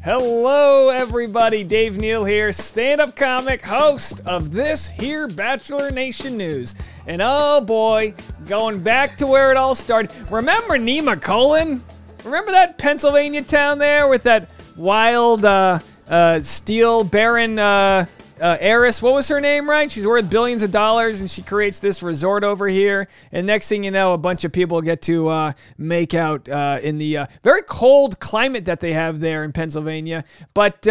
Hello, everybody. Dave Neal here, stand-up comic, host of this here Bachelor Nation News. And oh boy, going back to where it all started. Remember Neal? Remember that Pennsylvania town there with that wild steel baron heiress? What was her name, right? She's worth billions of dollars, and she creates this resort over here. And next thing you know, a bunch of people get to make out in the very cold climate that they have there in Pennsylvania. But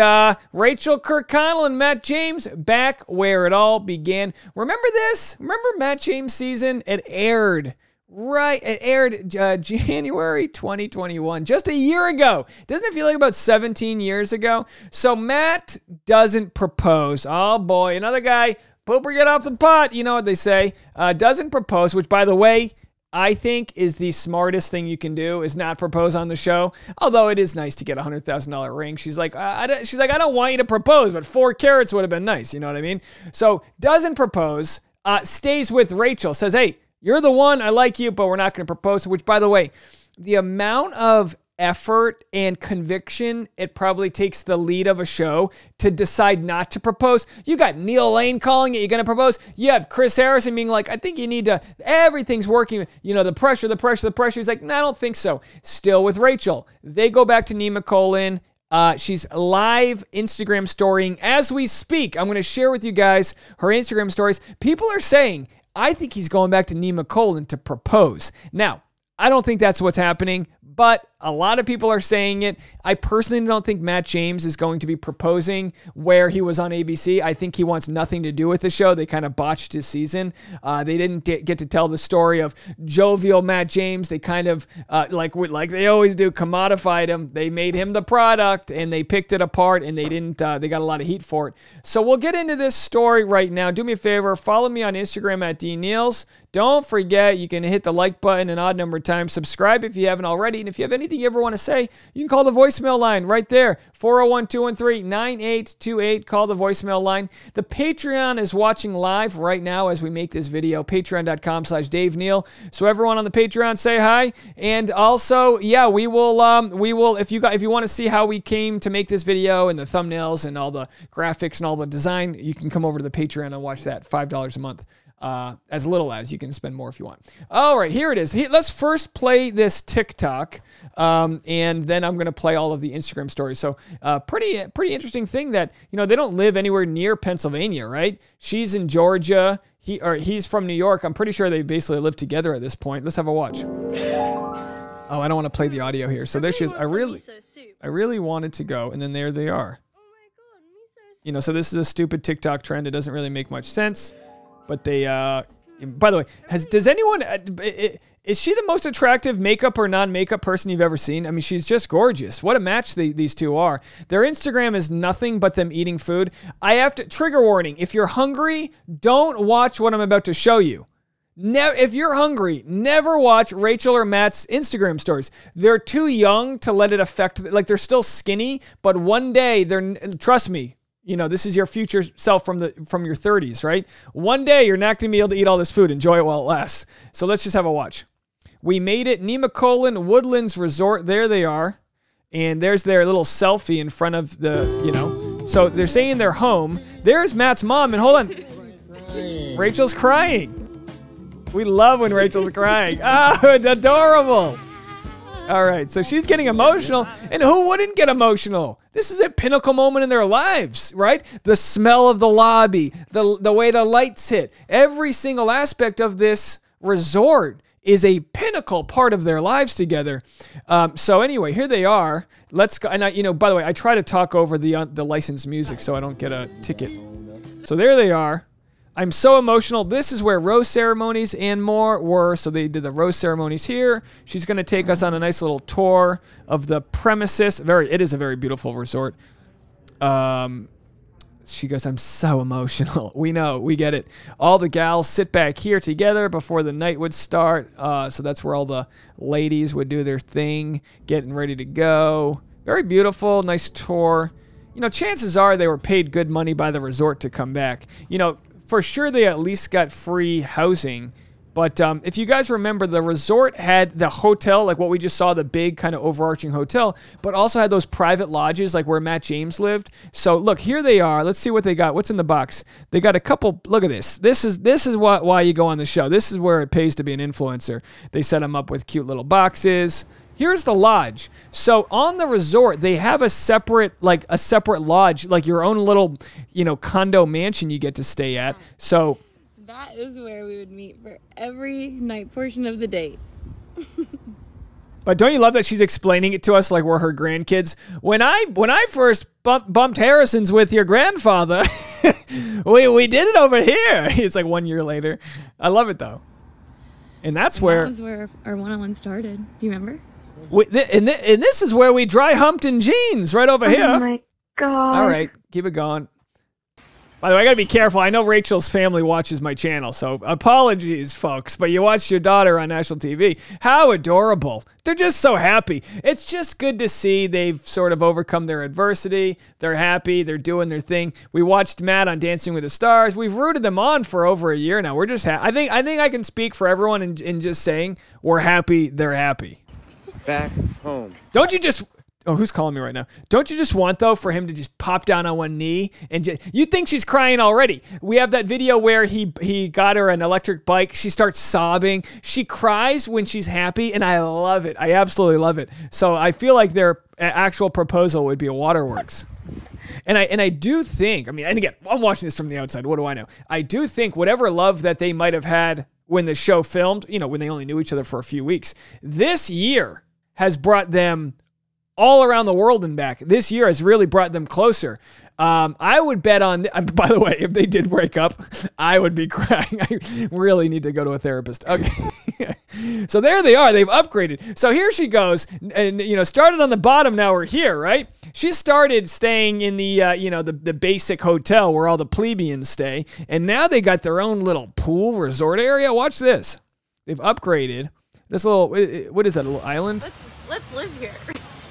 Rachael Kirkconnell and Matt James back where it all began. Remember this? Remember Matt James' season? It aired. Right, it aired January 2021, just a year ago. Doesn't it feel like about 17 years ago? So Matt doesn't propose. Oh boy, another guy, pooper get off the pot, you know what they say. Doesn't propose, which by the way, I think is the smartest thing you can do, is not propose on the show. Although it is nice to get a $100,000 ring. She's like, I don't want you to propose, but 4 carats would have been nice, you know what I mean? So doesn't propose, stays with Rachael, says, hey, you're the one, I like you, but we're not going to propose. Which, by the way, the amount of effort and conviction it probably takes the lead of a show to decide not to propose. You got Neal Lane calling it, you're going to propose. You have Chris Harrison being like, I think you need to, everything's working. You know, the pressure. He's like, no, I don't think so. Still with Rachael. They go back to Neal. She's live Instagram storying as we speak. I'm going to share with you guys her Instagram stories. People are saying, I think he's going back to Neal to propose. Now, I don't think that's what's happening, but a lot of people are saying it. I personally don't think Matt James is going to be proposing where he was on ABC. I think he wants nothing to do with the show. They kind of botched his season. They didn't get to tell the story of jovial Matt James. They kind of, like they always do, commodified him. They made him the product, and they picked it apart, and they didn't. They got a lot of heat for it. So we'll get into this story right now. Do me a favor. Follow me on Instagram at DNeals. Don't forget, you can hit the like button an odd number of times. Subscribe if you haven't already. And if you have anything you ever want to say, you can call the voicemail line right there. 401-213-9828. Call the voicemail line. The Patreon is watching live right now as we make this video. Patreon.com/Dave Neal. So everyone on the Patreon, say hi. And also, yeah, we will, if you want to see how we came to make this video and the thumbnails and all the graphics and all the design, you can come over to the Patreon and watch that. $5 a month. As little as. You can spend more if you want. All right, here it is. Let's first play this TikTok, and then I'm going to play all of the Instagram stories. So pretty interesting thing that, you know, they don't live anywhere near Pennsylvania, right? She's in Georgia. He's from New York. I'm pretty sure they basically live together at this point. Let's have a watch. Oh, I don't want to play the audio here. So there she is. I really wanted to go, and then there they are. You know, so this is a stupid TikTok trend. It doesn't really make much sense. But they, by the way, does anyone, is she the most attractive makeup or non-makeup person you've ever seen? I mean, she's just gorgeous. What a match these two are. Their Instagram is nothing but them eating food. I have to, trigger warning, if you're hungry, don't watch what I'm about to show you. If you're hungry, never watch Rachael or Matt's Instagram stories. They're too young to let it affect, like they're still skinny, but one day, trust me, you know, this is your future self from your 30s, right? One day you're not going to be able to eat all this food. Enjoy it while it lasts. So let's just have a watch. We made it. Neal Woodlands Resort. There they are. And there's their little selfie in front of the, you know. So they're saying they're home. There's Matt's mom. And hold on. Rachel's crying. We love when Rachel's crying. Oh, it's adorable. All right, so she's getting emotional, and who wouldn't get emotional? This is a pinnacle moment in their lives, right? The smell of the lobby, the way the lights hit, every single aspect of this resort is a pinnacle part of their lives together. So anyway, here they are. Let's go. And you know, by the way, I try to talk over the licensed music so I don't get a ticket. So there they are. I'm so emotional. This is where rose ceremonies and more were. So they did the rose ceremonies here. She's going to take us on a nice little tour of the premises. It is a very beautiful resort. She goes, I'm so emotional. We know, we get it. All the gals sit back here together before the night would start. So that's where all the ladies would do their thing, getting ready to go. Very beautiful, nice tour. You know, chances are they were paid good money by the resort to come back. You know, for sure they at least got free housing But if you guys remember, the resort had the hotel, like what we just saw, the big kind of overarching hotel, but also had those private lodges like where Matt James lived. So look, here they are. Let's see what they got. What's in the box? They got a couple. Look at this. This is why you go on the show. This is where it pays to be an influencer. They set them up with cute little boxes. Here's the lodge. So on the resort, they have a separate lodge, like your own little, condo mansion you get to stay at. So that is where we would meet for every night portion of the date. But don't you love that she's explaining it to us like we're her grandkids? When I first bumped Harrison's with your grandfather, we did it over here. It's like 1 year later. I love it though. And that was where our one-on-one started. Do you remember? And this is where we dry humped in jeans, right over here. Oh my God. All right, keep it going. By the way, I gotta be careful. I know Rachel's family watches my channel, so apologies, folks. But you watched your daughter on national TV. How adorable. They're just so happy. It's just good to see they've sort of overcome their adversity. They're happy. They're doing their thing. We watched Matt on Dancing with the Stars. We've rooted them on for over a year now. We're just I think I can speak for everyone in just saying we're happy. They're happy. Back home. Don't you just... Oh, who's calling me right now? Don't you just want, though, for him to just pop down on one knee and just... You think she's crying already. We have that video where he got her an electric bike. She starts sobbing. She cries when she's happy, and I love it. I absolutely love it. So I feel like their actual proposal would be a waterworks. And I do think... I mean, and again, I'm watching this from the outside. What do I know? I do think whatever love that they might have had when the show filmed, when they only knew each other for a few weeks, this year has brought them all around the world and back. This year has really brought them closer. I would bet on, by the way, if they did break up, I would be crying. I really need to go to a therapist. Okay. So there they are. They've upgraded. So here she goes. And, started on the bottom. Now we're here, right? She started staying in the, the basic hotel where all the plebeians stay. And now they got their own little pool resort area. Watch this. They've upgraded. This little, what is that, a little island? Let's live here.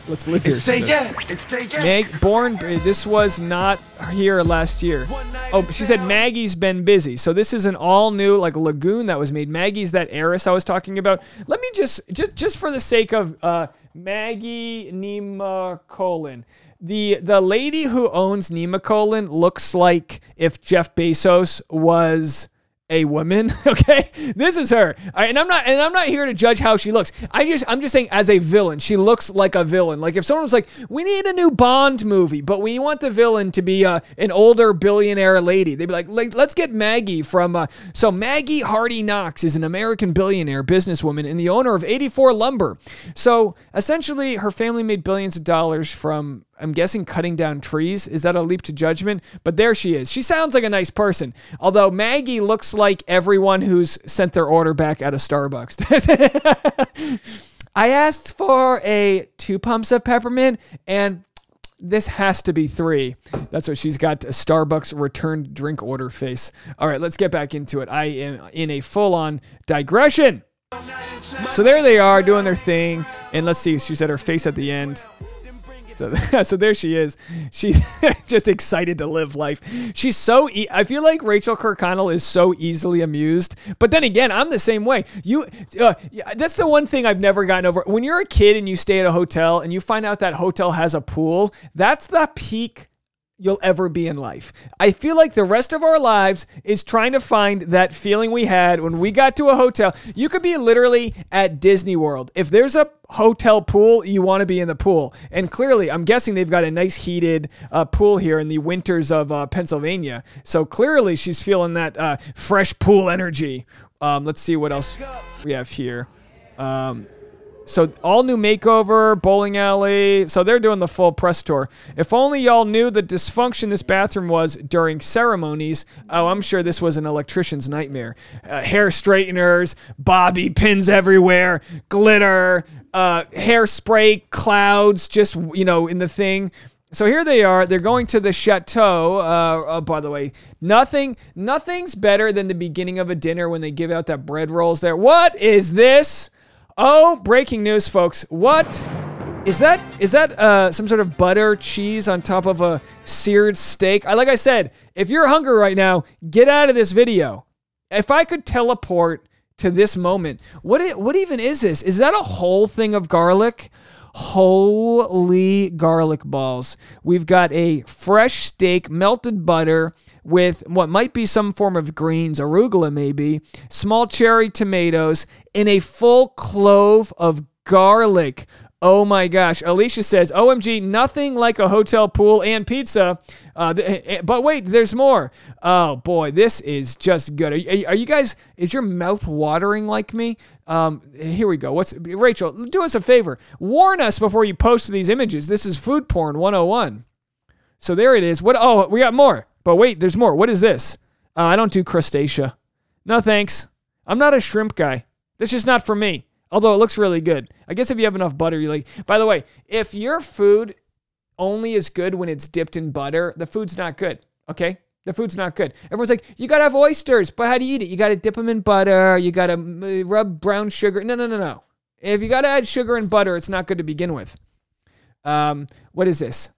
Let's live here. Say yeah. This was not here last year. Oh, she said Maggie's been busy. So this is an all new lagoon that was made. Maggie's that heiress I was talking about. Let me just for the sake of Maggie Nemacolin. The lady who owns Nemacolin looks like if Jeff Bezos was a woman. Okay, this is her. All right, and I'm not here to judge how she looks. I'm just saying as a villain, she looks like a villain. Like if someone was like, we need a new Bond movie, but we want the villain to be an older billionaire lady, they'd be like let's get Maggie from. So Maggie Hardy Knox is an American billionaire businesswoman and the owner of 84 Lumber. So essentially, her family made billions of dollars from, I'm guessing, cutting down trees. Is that a leap to judgment? But there she is. She sounds like a nice person. Although Maggie looks like everyone who's sent their order back at a Starbucks. I asked for 2 pumps of peppermint, and this has to be 3. That's what she's got, a Starbucks returned drink order face. All right, let's get back into it. I am in a full-on digression. So there they are doing their thing. And let's see, she said her face at the end. So there she is. She's just excited to live life. She's I feel like Rachael Kirkconnell is so easily amused. But then again, I'm the same way. That's the one thing I've never gotten over. When you're a kid and you stay at a hotel and you find out that hotel has a pool, that's the peak you'll ever be in life. I feel like the rest of our lives is trying to find that feeling we had when we got to a hotel. You could be literally at Disney World. If there's a hotel pool, you want to be in the pool. And clearly, I'm guessing they've got a nice heated pool here in the winters of Pennsylvania. So clearly, she's feeling that fresh pool energy. Let's see what else we have here. So all new makeover, bowling alley. So they're doing the full press tour. If only y'all knew the dysfunction this bathroom was during ceremonies. Oh, I'm sure this was an electrician's nightmare. Hair straighteners, bobby pins everywhere, glitter, hairspray clouds just, in the thing. So here they are. They're going to the chateau. By the way, nothing's better than the beginning of a dinner when they give out that bread rolls there. What is this? Oh, breaking news, folks. What is that? Is that some sort of butter cheese on top of a seared steak? Like I said, if you're hungry right now, get out of this video. If I could teleport to this moment. What even is this? Is that a whole thing of garlic? Holy garlic balls. We've got a fresh steak, melted butter with what might be some form of greens, arugula maybe, small cherry tomatoes, and a full clove of garlic. Oh my gosh. Alicia says, OMG, nothing like a hotel pool and pizza. But wait, there's more. Oh boy, this is just good. Are you guys, is your mouth watering like me? Here we go. Rachel, do us a favor. Warn us before you post these images. This is Food Porn 101. So there it is. Oh, we got more. But wait, there's more. What is this? I don't do crustacea. No thanks. I'm not a shrimp guy. That's just not for me. Although it looks really good. I guess if you have enough butter, you like. By the way, if your food only is good when it's dipped in butter, the food's not good, okay? The food's not good. Everyone's like, you gotta have oysters, but how do you eat it? You gotta dip them in butter. You gotta rub brown sugar. No. If you gotta add sugar and butter, it's not good to begin with. What is this?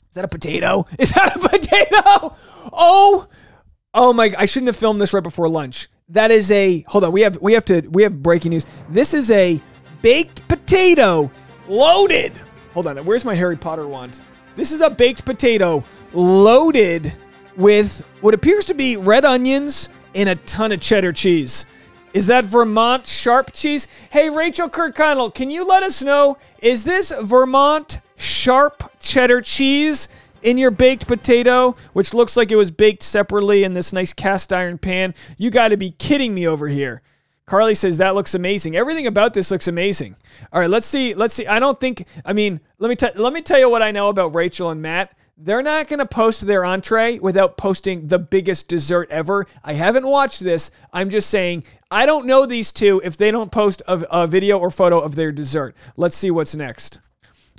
Is that a potato? Is that a potato? Oh my! I shouldn't have filmed this right before lunch. That is a, hold on, we have breaking news. This is a baked potato loaded. Hold on, where's my Harry Potter wand? This is a baked potato loaded with what appears to be red onions and a ton of cheddar cheese. Is that Vermont sharp cheese? Hey, Rachael Kirkconnell, can you let us know, is this Vermont sharp cheddar cheese in your baked potato, which looks like it was baked separately in this nice cast iron pan? You got to be kidding me over here. Carly says that looks amazing. Everything about this looks amazing. All right, let's see. I don't think, I mean, let me tell you what I know about Rachel and Matt. They're not going to post their entree without posting the biggest dessert ever. I haven't watched this. I'm just saying, I don't know these two if they don't post a video or photo of their dessert. Let's see what's next.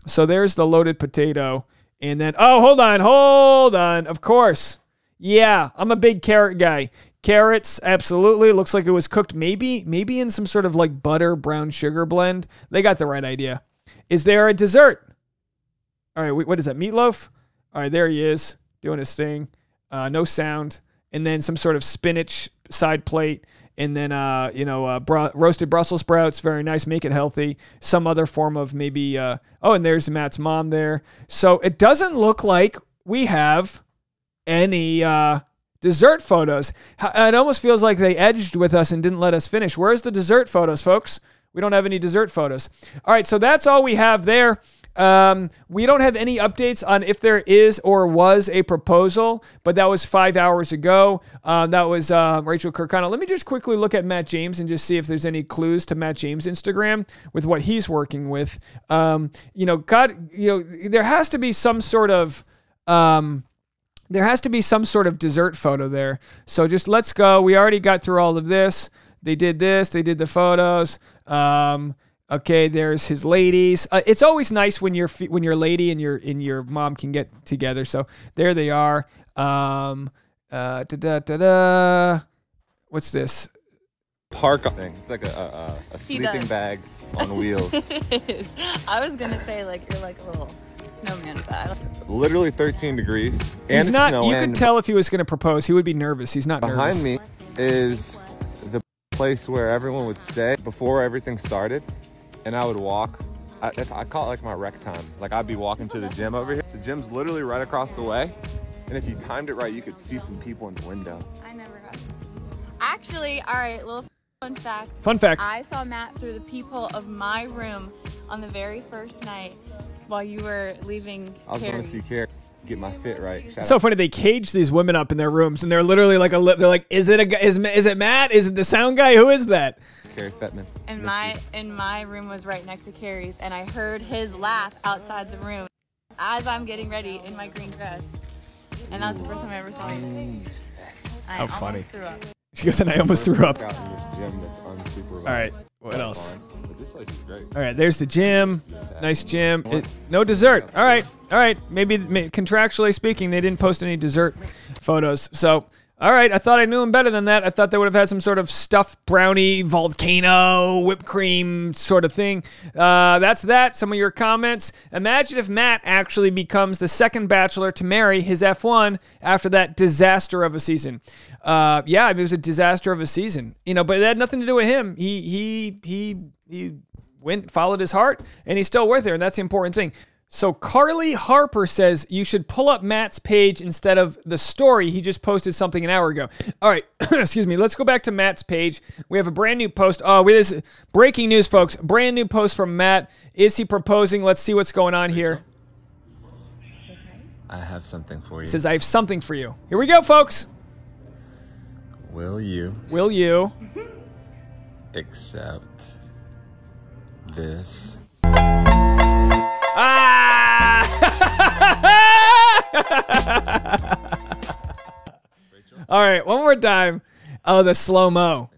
So there's the loaded potato. And then, oh, hold on. Of course. Yeah, I'm a big carrot guy. Carrots, absolutely. Looks like it was cooked maybe in some sort of like butter, brown sugar blend. They got the right idea. Is there a dessert? All right, what is that, meatloaf? All right, there he is, doing his thing. No sound. And then some sort of spinach side plate. And then, roasted Brussels sprouts, very nice, make it healthy. Some other form of maybe, and there's Matt's mom there. So it doesn't look like we have any dessert photos. It almost feels like they edged with us and didn't let us finish. Where's the dessert photos, folks? We don't have any dessert photos. All right, so that's all we have there. We don't have any updates on if there is or was a proposal, but that was 5 hours ago. That was Rachael Kirkconnell. Let me just quickly look at Matt James and just see if there's any clues to Matt James' Instagram with what he's working with. There has to be some sort of dessert photo there. So just let's go. We already got through all of this. They did this. They did the photos. Okay, there's his ladies. It's always nice when your lady and your mom can get together. So there they are. What's this? Park thing. It's like a sleeping bag on wheels. It is. I was gonna say like you're like a little snowman guy. Literally 13 degrees. And He's not. Snowing. You could tell if he was gonna propose. He would be nervous. He's not nervous. Behind me is the place where everyone would stay before everything started. And I would walk, I call it like my rec time. Like I'd be walking to the gym over here. The gym's literally right across the way. And if you timed it right, you could see some people in the window. I never got to see you. Actually, all right, little fun fact. Fun fact. I saw Matt through the peephole of my room on the very first night while you were leaving I was going to see Carrie get my fit right. It's so funny. They cage these women up in their rooms and they're literally like they're like, is it Matt? Is it the sound guy? Who is that? Carrie Fettman. And my room was right next to Carrie's, and I heard his laugh outside the room as I'm getting ready in my green dress. And that's the first time I ever saw you. How funny. Threw up. She goes, and I almost threw up. Out in this gym that's unsupervised. All right, what else? But this place is great. All right, there's the gym. Nice gym. No dessert. All right. Maybe contractually speaking, they didn't post any dessert photos. So All right, I thought I knew him better than that. I thought they would have had some sort of stuffed brownie, volcano, whipped cream sort of thing. That's that. Some of your comments. Imagine if Matt actually becomes the second Bachelor to marry his F1 after that disaster of a season. Yeah, it was a disaster of a season. You know, but it had nothing to do with him. He went, followed his heart, and he's still with her, and that's the important thing. So Carly Harper says you should pull up Matt's page instead of the story. He just posted something an hour ago. All right, excuse me. Let's go back to Matt's page. We have a brand new post. Oh, this breaking news, folks. Brand new post from Matt. Is he proposing? Let's see what's going on here. I have something for you. He says, I have something for you. Here we go, folks. Will you accept this? All right, one more time. Oh, the slow-mo.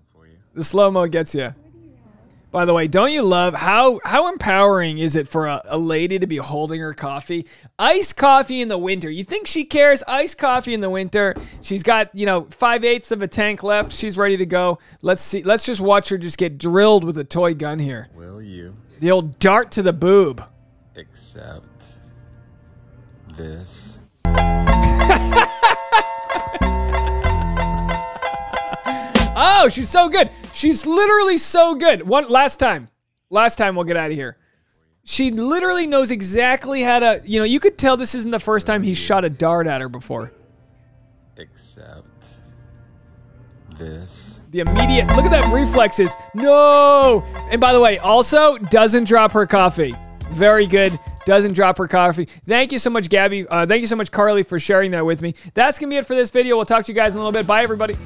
The slow-mo gets you. By the way, don't you love how empowering is it for a lady to be holding her coffee? Iced coffee in the winter. You think she cares? Iced coffee in the winter. She's got, 5/8 of a tank left. She's ready to go. Let's see. Let's just watch her just get drilled with a toy gun here. Will you? The old dart to the boob. Accept this. Oh, she's so good. She's literally so good. Last time we'll get out of here. She literally knows exactly how to, you could tell this isn't the first time he shot a dart at her before. Accept this. The immediate, look at that reflexes. No. And by the way, also doesn't drop her coffee. Very good. Doesn't drop her coffee. Thank you so much, Gabby. Thank you so much, Carly, for sharing that with me. That's going to be it for this video. We'll talk to you guys in a little bit. Bye, everybody.